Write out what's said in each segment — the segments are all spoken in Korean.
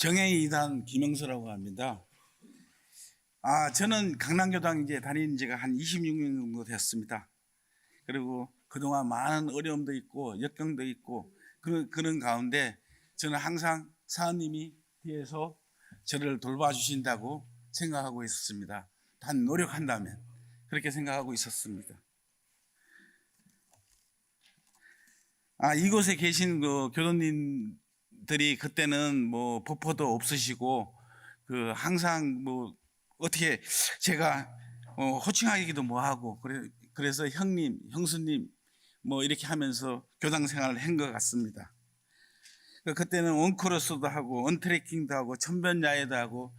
정행이 이단 김영서라고 합니다. 저는 강남교당 이제 다닌 지가 한 26년 정도 됐습니다. 그리고 그동안 많은 어려움도 있고 역경도 있고 그런 가운데 저는 항상 사모님이 뒤에서 저를 돌봐주신다고 생각하고 있었습니다. 단 노력한다면 그렇게 생각하고 있었습니다. 이곳에 계신 그 교도님들이 그때는 뭐 법포도 없으시고 항상 뭐 어떻게 제가 호칭하기도 뭐하고 그래서 형님, 형수님 뭐 이렇게 하면서 교당 생활을 한 것 같습니다. 그때는 원크로스도 하고 언트래킹도 하고 천변야외도 하고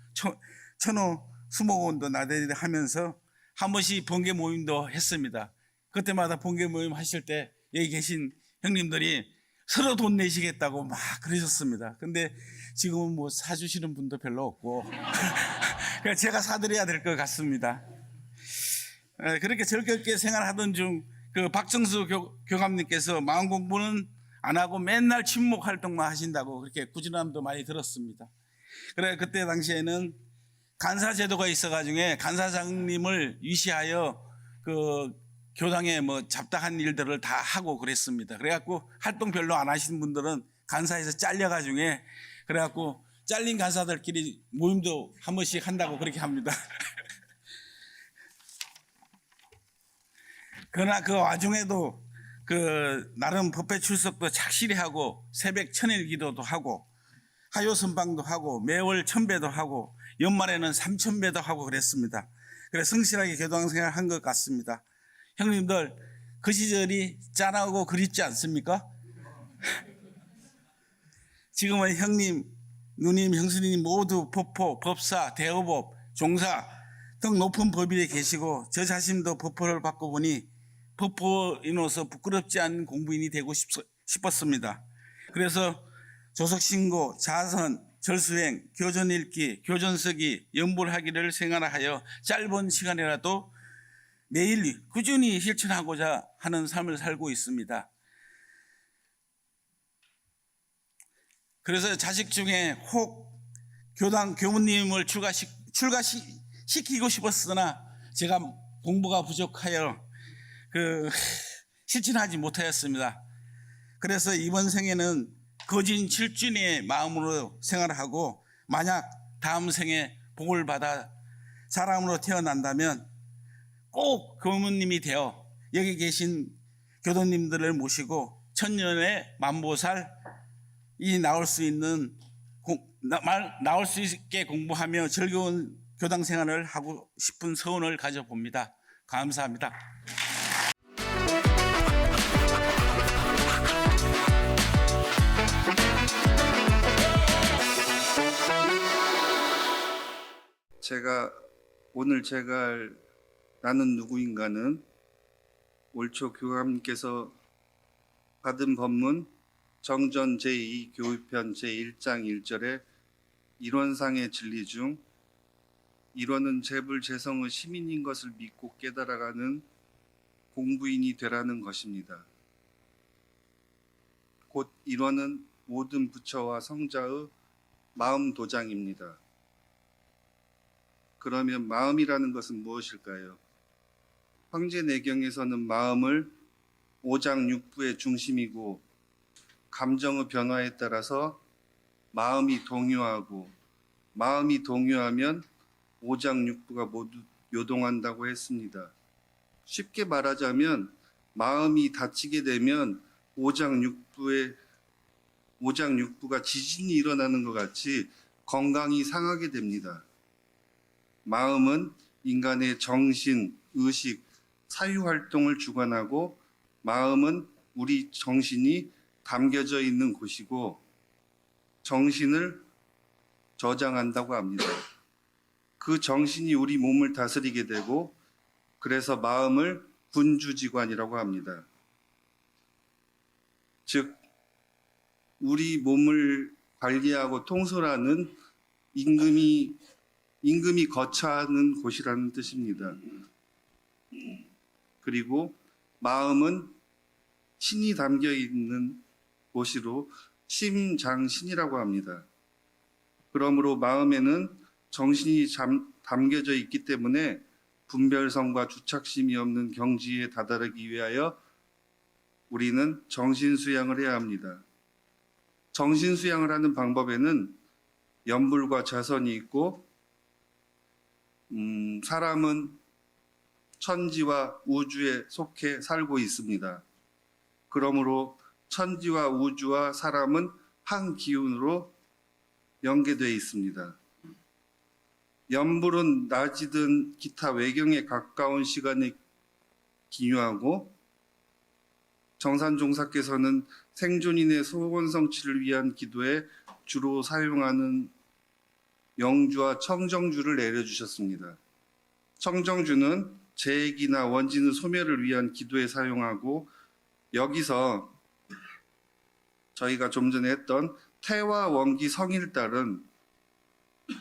천호 수목원도 나들이 하면서 한 번씩 번개 모임도 했습니다. 그때마다 번개 모임 하실 때 여기 계신 형님들이 서로 돈 내시겠다고 막 그러셨습니다. 근데 지금은 뭐 사주시는 분도 별로 없고 제가 사드려야 될 것 같습니다. 그렇게 즐겁게 생활하던 중 그 박정수 교감님께서 마음 공부는 안 하고 맨날 친목 활동만 하신다고 그렇게 꾸준함도 많이 들었습니다. 그래 그때 당시에는 간사 제도가 있어가지고 간사장님을 위시하여 그 교당에 뭐 잡다한 일들을 다 하고 그랬습니다. 그래갖고 활동 별로 안 하시는 분들은 간사에서 잘려가지고 그래갖고 잘린 간사들끼리 모임도 한 번씩 한다고 그렇게 합니다. 그러나 그 와중에도 나름 법회 출석도 착실히 하고 새벽 천일 기도도 하고 하요 선방도 하고 매월 1000배도 하고 연말에는 3000배도 하고 그랬습니다. 그래서 성실하게 교당 생활을 한 것 같습니다. 형님들 그 시절이 짠하고 그립지 않습니까? 지금은 형님, 누님, 형수님 모두 법포, 법사, 대어법, 종사 등 높은 법위에 계시고 저 자신도 법포를 받고 보니 법포인으로서 부끄럽지 않은 공부인이 되고 싶었습니다. 그래서 조석신고, 자선, 절수행, 교전 읽기, 교전 쓰기, 연불하기를 생활하여 짧은 시간이라도 매일 꾸준히 실천하고자 하는 삶을 살고 있습니다. 그래서 자식 중에 혹 교당 교무님을 출가시키고 싶었으나 제가 공부가 부족하여 실천하지 못하였습니다. 그래서 이번 생에는 거진 7준의 마음으로 생활하고 만약 다음 생에 복을 받아 사람으로 태어난다면 꼭 교무님이 되어 여기 계신 교도님들을 모시고 천년의 만보살이 나올 수 있게 공부하며 즐거운 교당 생활을 하고 싶은 소원을 가져봅니다. 감사합니다. 오늘 제가 할 나는 누구인가는 올초 교감님께서 받은 법문 정전 제2교의편 제1장 1절에 일원상의 진리 중 일원은 재불재성의 시민인 것을 믿고 깨달아가는 공부인이 되라는 것입니다. 곧 일원은 모든 부처와 성자의 마음 도장입니다. 그러면 마음이라는 것은 무엇일까요? 황제내경에서는 마음을 오장육부의 중심이고 감정의 변화에 따라서 마음이 동요하고 마음이 동요하면 오장육부가 모두 요동한다고 했습니다. 쉽게 말하자면 마음이 다치게 되면 오장육부가 지진이 일어나는 것 같이 건강이 상하게 됩니다. 마음은 인간의 정신, 의식, 사유활동을 주관하고 마음은 우리 정신이 담겨져 있는 곳이고 정신을 저장한다고 합니다. 그 정신이 우리 몸을 다스리게 되고 그래서 마음을 군주지관이라고 합니다. 즉 우리 몸을 관리하고 통솔하는 임금이 거처하는 곳이라는 뜻입니다. 그리고 마음은 신이 담겨 있는 곳으로 심장신이라고 합니다. 그러므로 마음에는 정신이 담겨져 있기 때문에 분별성과 주착심이 없는 경지에 다다르기 위하여 우리는 정신수양을 해야 합니다. 정신수양을 하는 방법에는 염불과 자선이 있고 사람은 천지와 우주에 속해 살고 있습니다. 그러므로 천지와 우주와 사람은 한 기운으로 연계되어 있습니다. 염불은 낮이든 기타 외경에 가까운 시간에 기묘하고 정산종사께서는 생존인의 소원 성취를 위한 기도에 주로 사용하는 영주와 청정주를 내려주셨습니다. 청정주는 재액이나 원진의 소멸을 위한 기도에 사용하고 여기서 저희가 좀 전에 했던 태와 원기 성일달은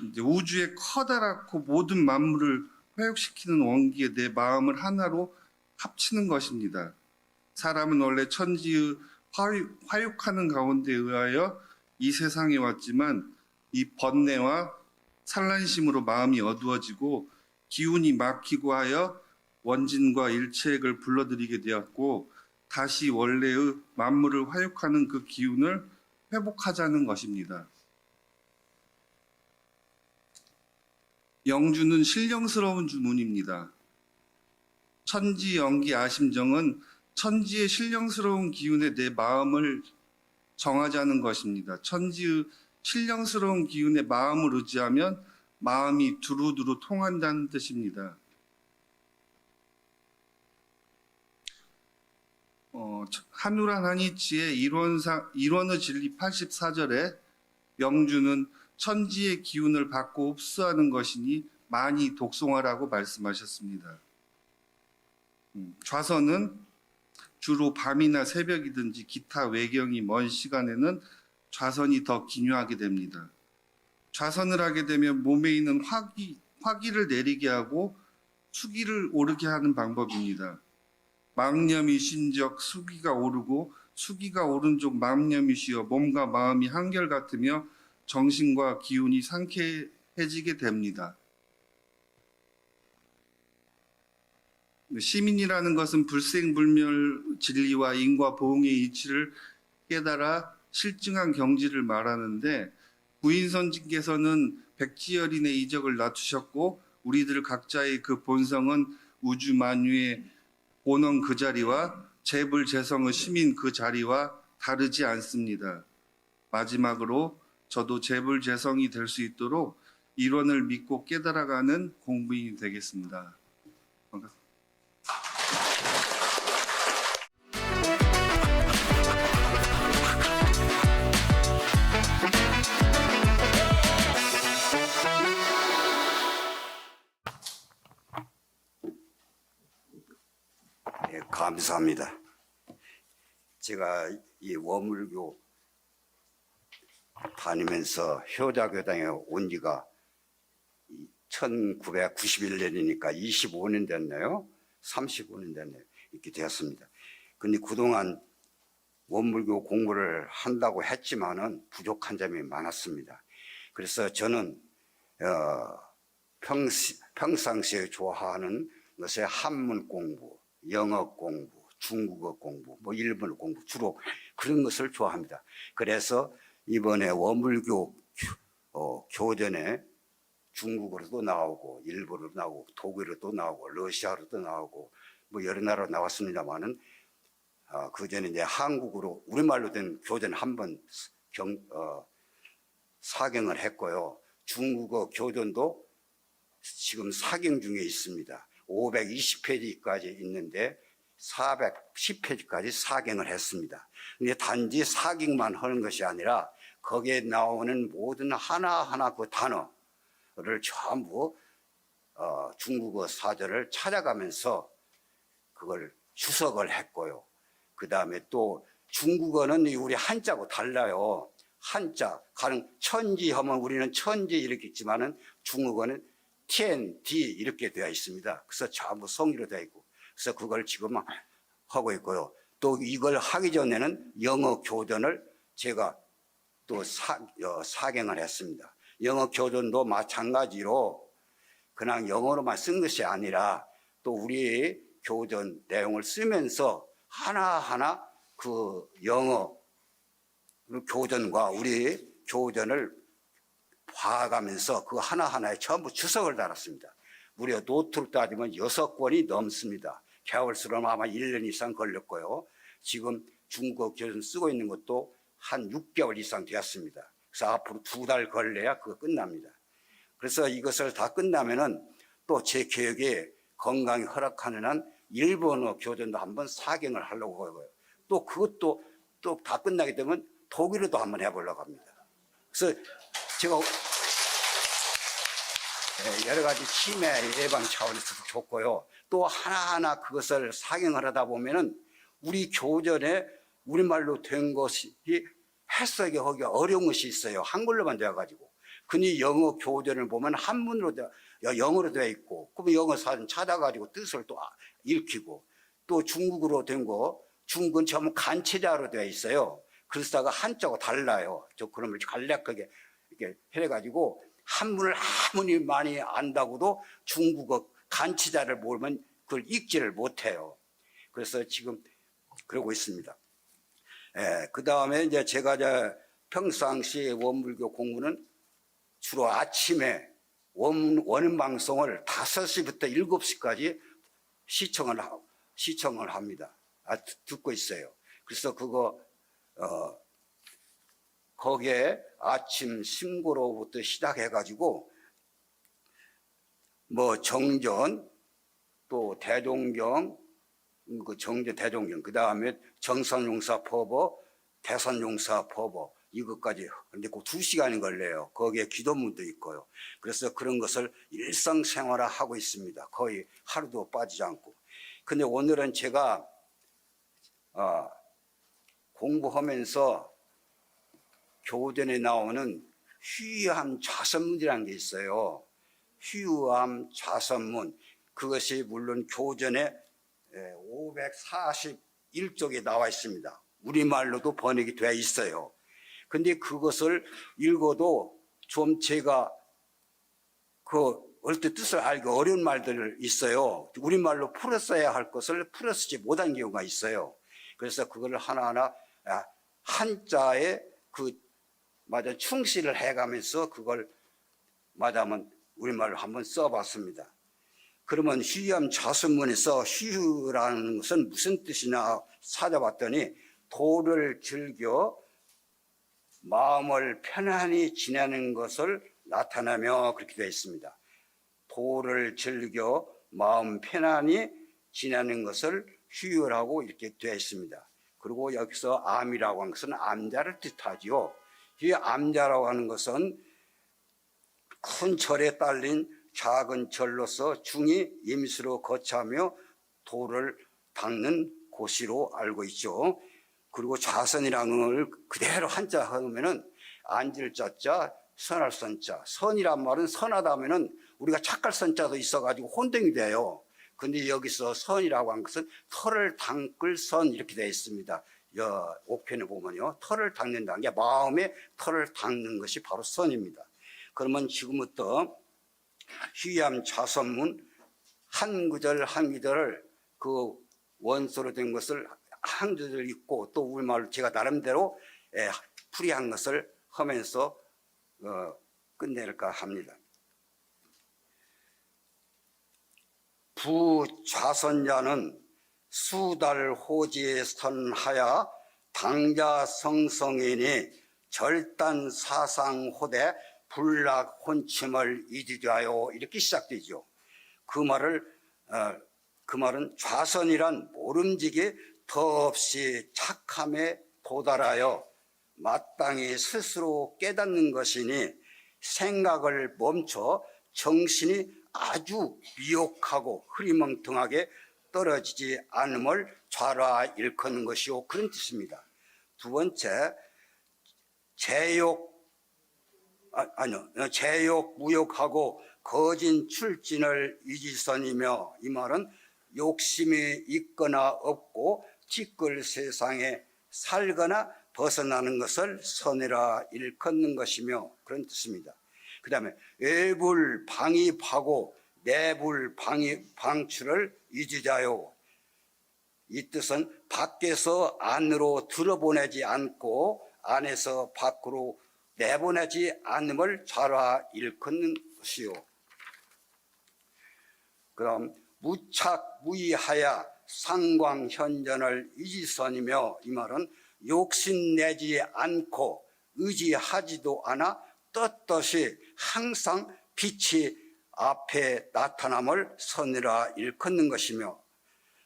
이제 우주의 커다랗고 모든 만물을 회복시키는 원기에 내 마음을 하나로 합치는 것입니다. 사람은 원래 천지의 화육하는 가운데 의하여 이 세상에 왔지만 이 번뇌와 산란심으로 마음이 어두워지고 기운이 막히고 하여 원진과 일체액을 불러들이게 되었고 다시 원래의 만물을 화육하는 그 기운을 회복하자는 것입니다. 영주는 신령스러운 주문입니다. 천지 영기 아심정은 천지의 신령스러운 기운에 내 마음을 정하자는 것입니다. 천지의 신령스러운 기운에 마음을 의지하면 마음이 두루두루 통한다는 뜻입니다. 한우란 한이치의 일원의 진리 84절에 영주는 천지의 기운을 받고 흡수하는 것이니 많이 독송하라고 말씀하셨습니다. 좌선은 주로 밤이나 새벽이든지 기타 외경이 먼 시간에는 좌선이 더 기묘하게 됩니다. 좌선을 하게 되면 몸에 있는 화기를 내리게 하고 수기를 오르게 하는 방법입니다. 망념이 신적 수기가 오르고 수기가 오른쪽 망념이 쉬어 몸과 마음이 한결같으며 정신과 기운이 상쾌해지게 됩니다. 시민이라는 것은 불생불멸 진리와 인과 보응의 이치를 깨달아 실증한 경지를 말하는데 부인선진께서는 백지열인의 이적을 낮추셨고 우리들 각자의 그 본성은 우주 만유의 본원 그 자리와 재불재성의 시민 그 자리와 다르지 않습니다. 마지막으로 저도 재불재성이 될 수 있도록 일원을 믿고 깨달아가는 공부인이 되겠습니다. 반갑습니다. 예, 감사합니다. 제가 이 워물교 다니면서 효자교당에 온 지가 1991년이니까 25년 됐네요. 35년 됐네요. 이렇게 되었습니다. 근데 그동안 원불교 공부를 한다고 했지만은 부족한 점이 많았습니다. 그래서 저는 평상시에 좋아하는 것에 한문 공부, 영어 공부, 중국어 공부, 뭐 일본어 공부 주로 그런 것을 좋아합니다. 그래서 이번에 원불교 교전에 중국어로도 나오고 일본어로 나오고 독일어도 나오고 러시아로도 나오고 뭐 여러 나라로 나왔습니다만은 그 전에 이제 한국어로 우리말로 된 교전 한번 사경을 했고요. 중국어 교전도 지금 사경 중에 있습니다. 520페이지까지 있는데 410페이지까지 사경을 했습니다. 근데 단지 사경만 하는 것이 아니라 거기에 나오는 모든 하나하나 그 단어를 전부 중국어 사전을 찾아가면서 그걸 추석을 했고요. 그 다음에 또 중국어는 우리 한자하고 달라요. 한자, 가령 천지 하면 우리는 천지 이렇게 있지만은 중국어는 티엔, 디 이렇게 되어 있습니다. 그래서 전부 성의로 되어 있고, 그래서 그걸 지금 하고 있고요. 또 이걸 하기 전에는 영어 교전을 제가 또 사경을 했습니다. 영어 교전도 마찬가지로 그냥 영어로만 쓴 것이 아니라 또 우리 교전 내용을 쓰면서 하나하나 그 영어 교전과 우리 교전을 봐가면서 그 하나하나에 전부 주석을 달았습니다. 무려 노트로 따지면 6권이 넘습니다. 개월수로는 아마 1년 이상 걸렸고요. 지금 중국어 교전 쓰고 있는 것도 한 6개월 이상 되었습니다. 그래서 앞으로 2달 걸려야 그거 끝납니다. 그래서 이것을 다 끝나면은 또 제 계획에 건강이 허락하는 한 일본어 교전도 한번 사경을 하려고 하고요. 또 그것도 또 다 끝나게 되면 독일어도 한번 해보려고 합니다. 그래서 제가 여러 가지 치매 예방 차원에서도 좋고요. 또 하나하나 그것을 사경을 하다 보면은 우리 교전에 우리말로 된 것이 해석이 하기가 어려운 것이 있어요. 한글로만 되어가지고. 근데 영어 교전을 보면 한문으로 영어로 되어 있고, 그럼 영어 사전 찾아가지고 뜻을 또 읽히고, 또 중국어로 된 거, 중국은 전부 간체자로 되어 있어요. 글자가 한자가 달라요. 저 그러면 간략하게 이렇게 해가지고 한문을 아무리 많이 안다고도 중국어 간체자를 모르면 그걸 읽지를 못해요. 그래서 지금 그러고 있습니다. 그 다음에 이제 제가 평상시 원불교 공부는 주로 아침에 원음 방송을 5시부터 7시까지 시청을 합니다. 듣고 있어요. 그래서 그거 거기에 아침 신고로부터 시작해가지고 뭐 정전 또 대종경 그 정전 대종경 그 다음에 정선용사법어 대선용사법어 이것까지 근데 꼭 2시간이 걸려요. 거기에 기도문도 있고요. 그래서 그런 것을 일상생활화하고 있습니다. 거의 하루도 빠지지 않고. 근데 오늘은 제가 공부하면서 교전에 나오는 휴의함 좌선문이라는 게 있어요. 휴의함 좌선문. 그것이 물론 교전에 541쪽에 나와 있습니다. 우리말로도 번역이 되어 있어요. 근데 그것을 읽어도 좀 제가 얼뜻 뜻을 알기 어려운 말들 있어요. 우리말로 풀었어야 할 것을 풀어쓰지 못한 경우가 있어요. 그래서 그걸 하나하나 한자에 충실을 해가면서 그걸 마다하면 우리말로 한번 써봤습니다. 그러면 휴의함 좌선문에서 휴라는 것은 무슨 뜻이냐 찾아봤더니 도를 즐겨 마음을 편안히 지내는 것을 나타내며 그렇게 되어 있습니다. 도를 즐겨 마음 편안히 지내는 것을 휴유라고 이렇게 되어 있습니다. 그리고 여기서 암이라고 하는 것은 암자를 뜻하지요. 이 암자라고 하는 것은 큰 절에 딸린 작은 절로서 중이 임수로 거처하며 도를 닦는 곳으로 알고 있죠. 그리고 좌선이라는 걸 그대로 한자 하면은 앉을 자자 선할 선자. 선이란 말은 선하다 하면은 우리가 착할 선자도 있어가지고 혼동이 돼요. 근데 여기서 선이라고 한 것은 털을 닦을 선 이렇게 되어 있습니다. 옥편에 보면요. 털을 닦는다는 게 마음의 털을 닦는 것이 바로 선입니다. 그러면 지금부터 휴의함 좌선문 한 구절 한 구절을 그 원소로 된 것을 한 구절 읽고 또 우리말로 제가 나름대로 풀이한 것을 하면서 끝낼까 합니다. 부좌선자는 수달 호지에 선하야 당자 성성이니 절단 사상호대 불락 혼침을 이지자요 이렇게 시작되죠. 그 말은 좌선이란 모름지기 더없이 착함에 도달하여 마땅히 스스로 깨닫는 것이니 생각을 멈춰 정신이 아주 미혹하고 흐리멍텅하게 떨어지지 않음을 좌라 일컫는 것이요 그런 뜻입니다. 두 번째 제욕 무욕하고 거진 출진을 이지선이며 이 말은 욕심이 있거나 없고 티끌 세상에 살거나 벗어나는 것을 선이라 일컫는 것이며 그런 뜻입니다. 그다음에 외불 방입하고 내불 방출을 잊으자요. 이 뜻은 밖에서 안으로 들어보내지 않고 안에서 밖으로 내보내지 않음을 좌라 일컫는 것이요. 그럼 무착무의하야 상광현전을 이지선이며, 이 말은 욕심내지 않고 의지하지도 않아 떳떳이 항상 빛이 앞에 나타남을 선이라 일컫는 것이며,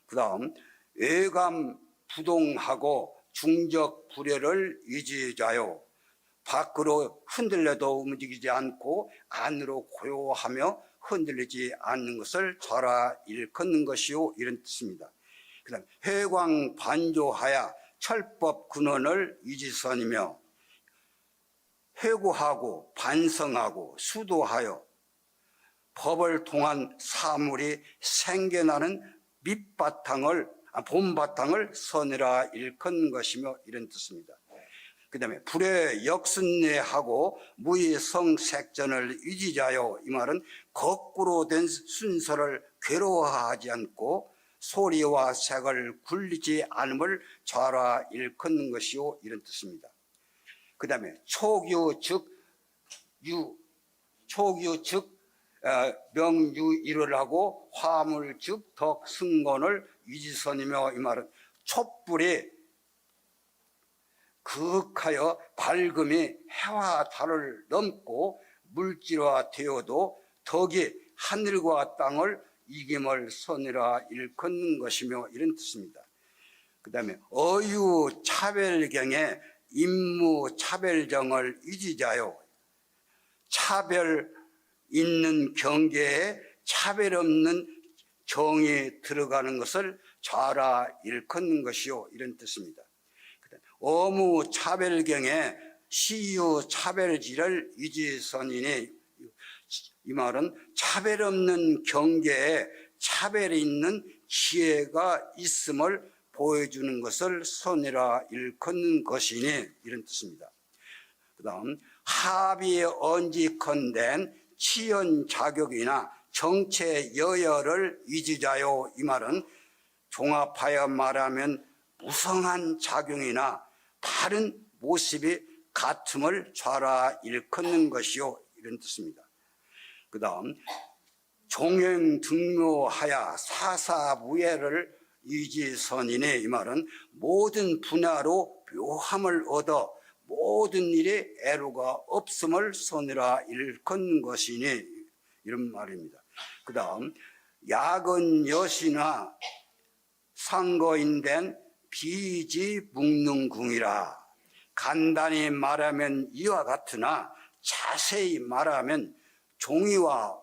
그 다음 외감 부동하고 중적 불회를 유지자요. 밖으로 흔들려도 움직이지 않고 안으로 고요하며 흔들리지 않는 것을 좌라 일컫는 것이요, 이런 뜻입니다. 그 다음 회광 반조하야 철법 근원을 유지선이며, 회고하고 반성하고 수도하여 법을 통한 사물이 생겨나는 봄바탕을 선이라 일컫는 것이며, 이런 뜻입니다. 그 다음에 불의 역순례하고 무의성색전을 유지자요. 이 말은 거꾸로 된 순서를 괴로워하지 않고 소리와 색을 굴리지 않음을 좌라 일컫는 것이요, 이런 뜻입니다. 그 다음에 초규 즉 명유일을 하고 화물 즉 덕승건을 유지선이며, 이 말은 촛불이 그윽하여 밝음이 해와 달을 넘고 물질화 되어도 덕이 하늘과 땅을 이김을 선이라 일컫는 것이며, 이런 뜻입니다. 그 다음에 어유 차별경에 임무 차별정을 유지자요. 차별 있는 경계에 차별 없는 정이 들어가는 것을 좌라 일컫는 것이요, 이런 뜻입니다. 어무 차별경에 시유 차별지를 유지선이니, 이 말은 차별 없는 경계에 차별이 있는 지혜가 있음을 보여주는 것을 선이라 일컫는 것이니, 이런 뜻입니다. 그 다음 합이 언지컨된 치연 자격이나 정체 여열을 유지자요. 이 말은 종합하여 말하면 무성한 작용이나 바른 모습이 같음을 좌라 일컫는 것이요, 이런 뜻입니다. 그 다음 종행등묘하야 사사무예를 유지선이니, 이 말은 모든 분야로 묘함을 얻어 모든 일에 애로가 없음을 선이라 일컫는 것이니, 이런 말입니다. 그 다음 야근 여시나 상거인된 비지묵능궁이라. 간단히 말하면 이와 같으나 자세히 말하면 종이와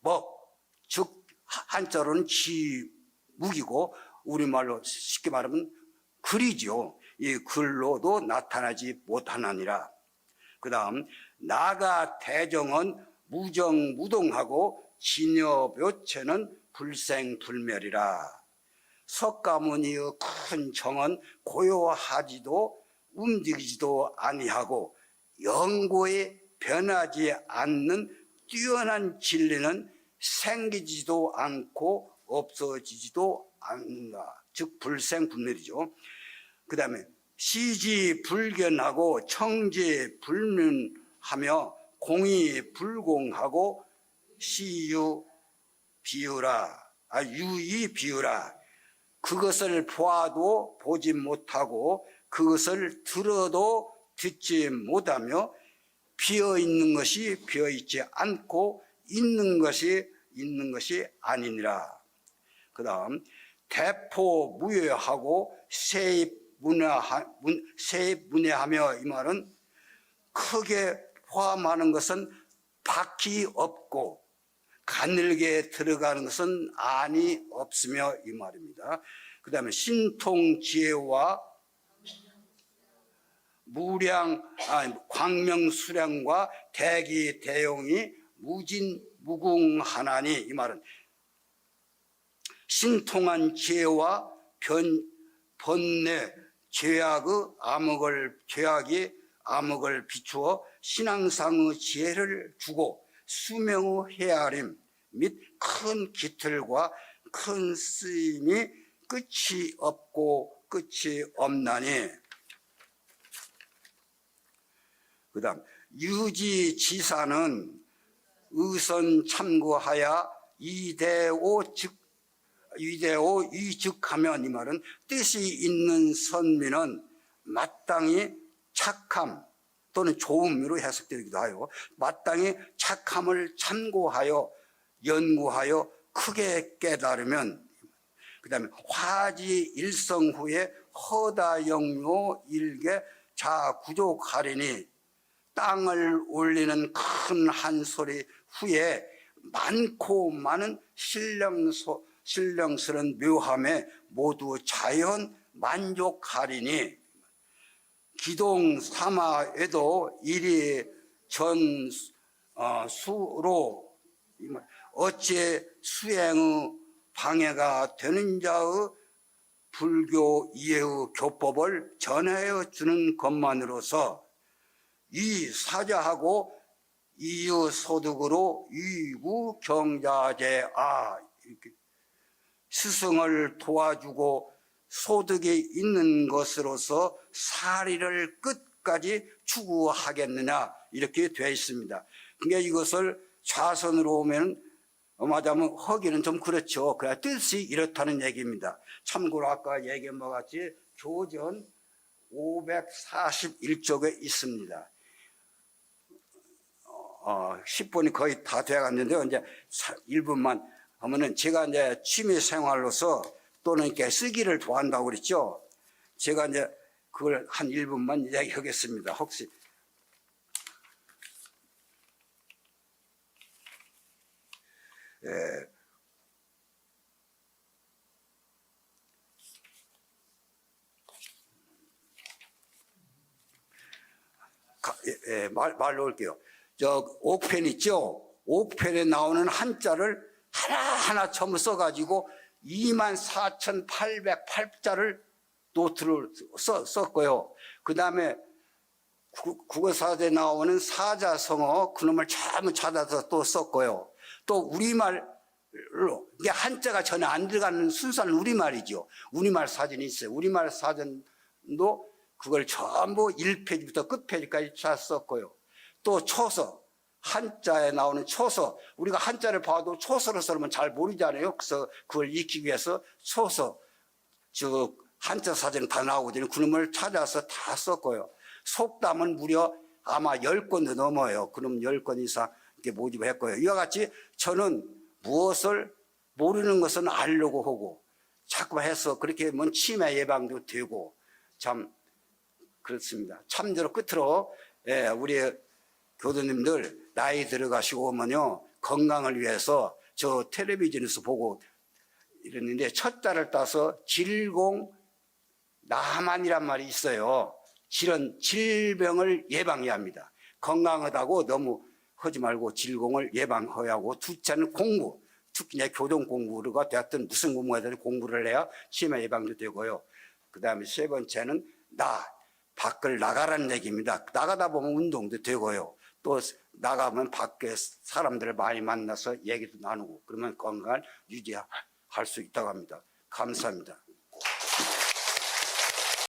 먹, 즉 한자로는 지묵이고 우리말로 쉽게 말하면 글이죠. 이 글로도 나타나지 못하나니라. 그 다음 나가 대정은 무정무동하고 진여묘체는 불생불멸이라. 석가모니의 큰 정은 고요하지도 움직이지도 아니하고 영고에 변하지 않는 뛰어난 진리는 생기지도 않고 없어지지도 않는다. 즉 불생불멸이죠. 그 다음에 시지불견하고 청지불문하며 공의불공하고 유의비유라. 그것을 보아도 보지 못하고 그것을 들어도 듣지 못하며 비어있는 것이 비어있지 않고 있는 것이 아니니라. 그 다음 대포무효하고 세입문예하며, 이 말은 크게 포함하는 것은 밖이 없고 가늘게 들어가는 것은 안이 없으며, 이 말입니다. 그 다음에 신통지혜와 광명수량과 대기대용이 무진무궁하나니, 이 말은 신통한 지혜와 번뇌 죄악이 암흑을 비추어 신앙상의 지혜를 주고 수명의 헤아림 및 큰 기틀과 큰 쓰임이 끝이 없고 끝이 없나니. 그 다음 유지지사는 의선 참고하여 이대오 이즉하면, 이 말은 뜻이 있는 선민은 마땅히 착함 또는 좋음으로 해석되기도 하여 마땅히 착함을 참고하여 연구하여 크게 깨달으면, 그 다음에 화지 일성 후에 허다영묘 일개 자구족하리니 땅을 올리는 큰 한 소리 후에 많고 많은 신령스런 묘함에 모두 자연 만족하리니 기동 삼아에도 이리 전수로 어찌 수행의 방해가 되는 자의 불교 이해의 교법을 전해 주는 것만으로서 이 사자하고 이의 소득으로 이구 경자제아, 이렇게 스승을 도와주고 소득이 있는 것으로서 사리를 끝까지 추구하겠느냐, 이렇게 되어 있습니다. 그러니까 이것을 좌선으로 오면 말하자면 허기는 좀 그렇죠. 그래야 뜻이 이렇다는 얘기입니다. 참고로 아까 얘기한 것 같이 교전 541쪽에 있습니다. 10분이 거의 다 돼갔는데요. 이제 1분만 하면은, 제가 이제 취미 생활로서 또는 이렇게 쓰기를 좋아한다고 그랬죠. 제가 이제 그걸 한 1분만 이야기하겠습니다. 혹시 말로 올게요. 저 옥펜 있죠? 옥펜에 나오는 한자를 하나하나 전부 써가지고 24,808자를 노트를 썼고요. 그 다음에 국어사전에 나오는 사자성어 그놈을 전부 찾아서 또 썼고요. 또 우리말로, 이게 한자가 전혀 안 들어가는 순수한 우리말이죠. 우리말 사전이 있어요. 우리말 사전도 그걸 전부 1페이지부터 끝페이지까지 다 썼고요. 또 초서, 한자에 나오는 초서, 우리가 한자를 봐도 초서로 쓰면 잘 모르잖아요. 그래서 그걸 익히기 위해서 초서, 즉 한자 사전이 다 나오거든요. 그놈을 찾아서 다 썼고요. 속담은 무려 아마 10권도 넘어요. 그럼 10권 이상 이렇게 모집했고요. 이와 같이 저는 무엇을 모르는 것은 알려고 하고 자꾸 해서 그렇게 하면 치매 예방도 되고 참 그렇습니다. 참대로 끝으로 우리 교도님들 나이 들어가시고 오면요, 건강을 위해서 저 텔레비전에서 보고 이랬는데 첫 달을 따서 질공나만이란 말이 있어요. 질병을 예방해야 합니다. 건강하다고 너무 하지 말고 질공을 예방해야 하고, 둘째는 공부, 특히 교동 공부가 되었든 무슨 공부가 되든 공부를 해야 치매 예방도 되고요. 그 다음에 세 번째는 밖을 나가라는 얘기입니다. 나가다 보면 운동도 되고요. 또 나가면 밖에 사람들을 많이 만나서 얘기도 나누고 그러면 건강을 유지할 수 있다고 합니다. 감사합니다.